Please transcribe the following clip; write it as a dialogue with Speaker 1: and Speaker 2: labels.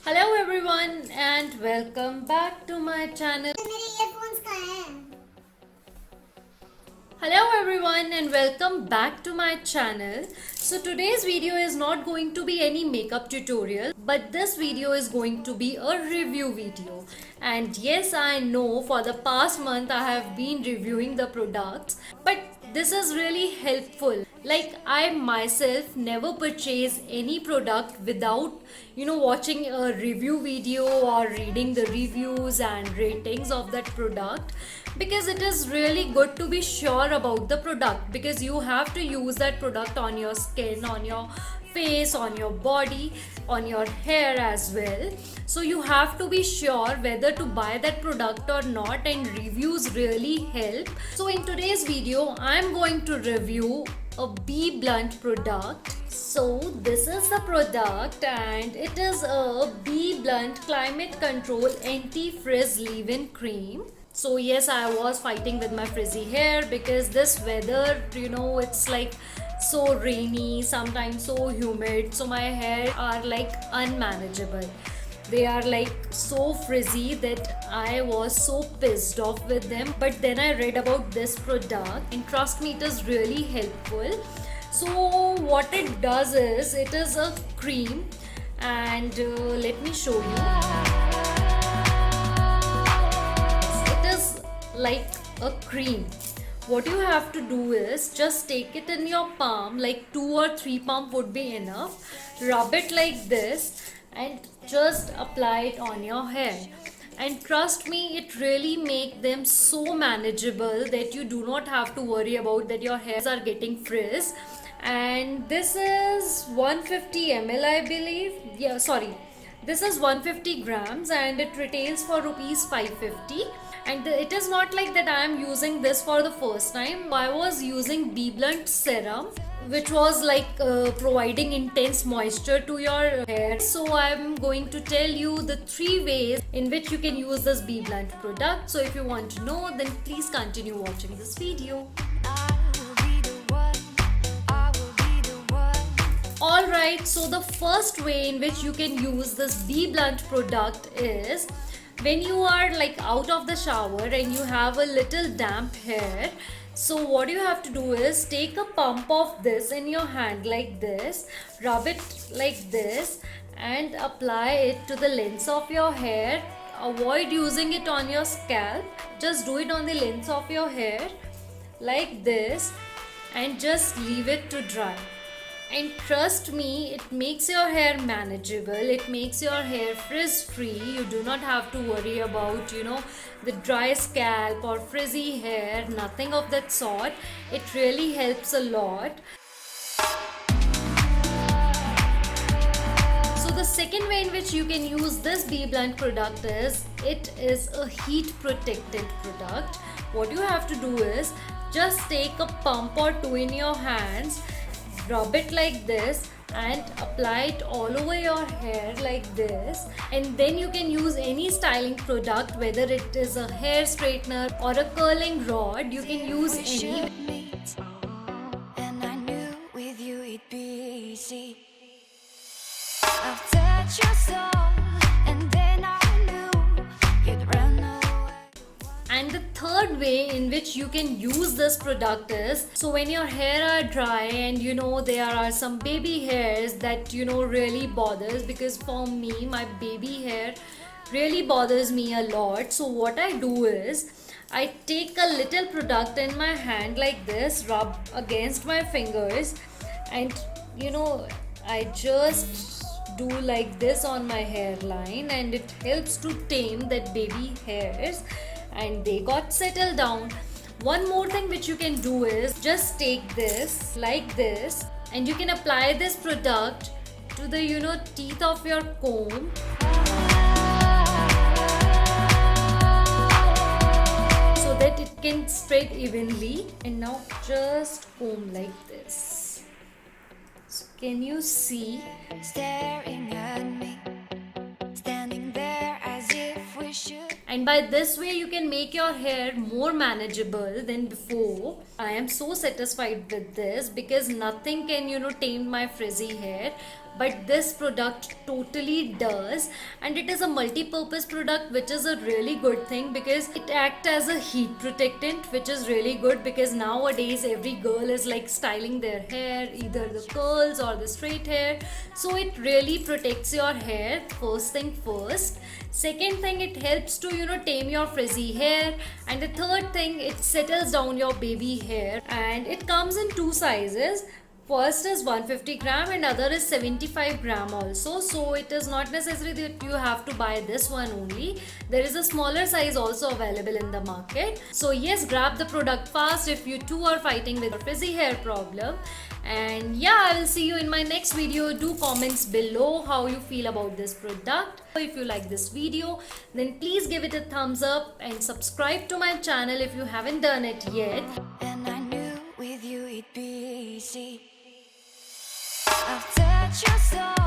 Speaker 1: Hello everyone and welcome back to my channel.
Speaker 2: मेरे earphones कहाँ हैं?
Speaker 1: Hello everyone and welcome back to my channel. So today's video is not going to be any makeup tutorial, but this video is going to be a review video. And yes, I know for the past month I have been reviewing the products, but this is really helpful. Like I myself never purchase any product without watching a review video or reading the reviews and ratings of that product, because it is really good to be sure about the product, because you have to use that product on your skin, on your face, on your body, on your hair as well. So you have to be sure whether to buy that product or not, and reviews really help. So in today's video I'm going to review a Bblunt product. So this is the product and it is a Bblunt Climate Control Anti-FRIZZ leave-in cream. So yes, I was fighting with my frizzy hair because this weather, it's like so rainy, sometimes so humid, so my hair are like unmanageable. They are like so frizzy that I was so pissed off with them. But then I read about this product and trust me, it is really helpful. So what it does is, it is a cream and let me show you. It is like a cream. What you have to do is just take it in your palm, like 2 or 3 palm would be enough. Rub it like this and just apply it on your hair, and trust me, it really make them so manageable that you do not have to worry about that your hairs are getting frizz. And this is 150 ml, I believe. Yeah, sorry, this is 150 grams and it retails for rupees 550. And it is not like that I am using this for the first time. I was using Bblunt serum, which was like providing intense moisture to your hair. So I'm going to tell you the 3 ways in which you can use this Bblunt product. So if you want to know, then please continue watching this video. Alright, so the first way in which you can use this Bblunt product is when you are like out of the shower and you have a little damp hair. So what you have to do is take a pump of this in your hand like this, rub it like this and apply it to the length of your hair. Avoid using it on your scalp, just do it on the length of your hair like this and just leave it to dry. And trust me, it makes your hair manageable, it makes your hair frizz free. You do not have to worry about the dry scalp or frizzy hair, nothing of that sort. It really helps a lot. So the second way in which you can use this Bblunt product is, it is a heat protectant product. What you have to do is just take a pump or 2 in your hands, rub it like this and apply it all over your hair like this, and then you can use any styling product, whether it is a hair straightener or a curling rod. You can use any.
Speaker 3: And I knew with you it'd be easy. I've touched your soul and then I knew you'd run away.
Speaker 1: And the third way in which you can use this product is, so when your hair are dry and there are some baby hairs that really bothers, because for me my baby hair really bothers me a lot. So what I do is, I take a little product in my hand like this, rub against my fingers, and I just do like this on my hairline, and it helps to tame that baby hairs and they got settled down. One more thing which you can do is just take this like this and you can apply this product to the teeth of your comb. So that it can spread evenly. And now just comb like this. So can you see?
Speaker 3: Staring at me, standing there as if we should.
Speaker 1: And by this way you can make your hair more manageable than before. I am so satisfied with this because nothing can tame my frizzy hair. but this product totally does. And it is a multi-purpose product, which is a really good thing because it acts as a heat protectant, which is really good because nowadays every girl is like styling their hair, either the curls or the straight hair. So it really protects your hair, first thing first. Second thing, it helps to tame your frizzy hair. And the third thing, it settles down your baby hair. And it comes in two sizes. First is 150 gram and other is 75 gram also. So it is not necessary that you have to buy this one only. There is a smaller size also available in the market. So yes, grab the product fast if you too are fighting with a frizzy hair problem. And yeah, I will see you in my next video. Do comments below how you feel about this product. If you like this video, then please give it a thumbs up and subscribe to my channel if you haven't done it yet.
Speaker 3: And I knew with you it'd be easy. I've touched your soul.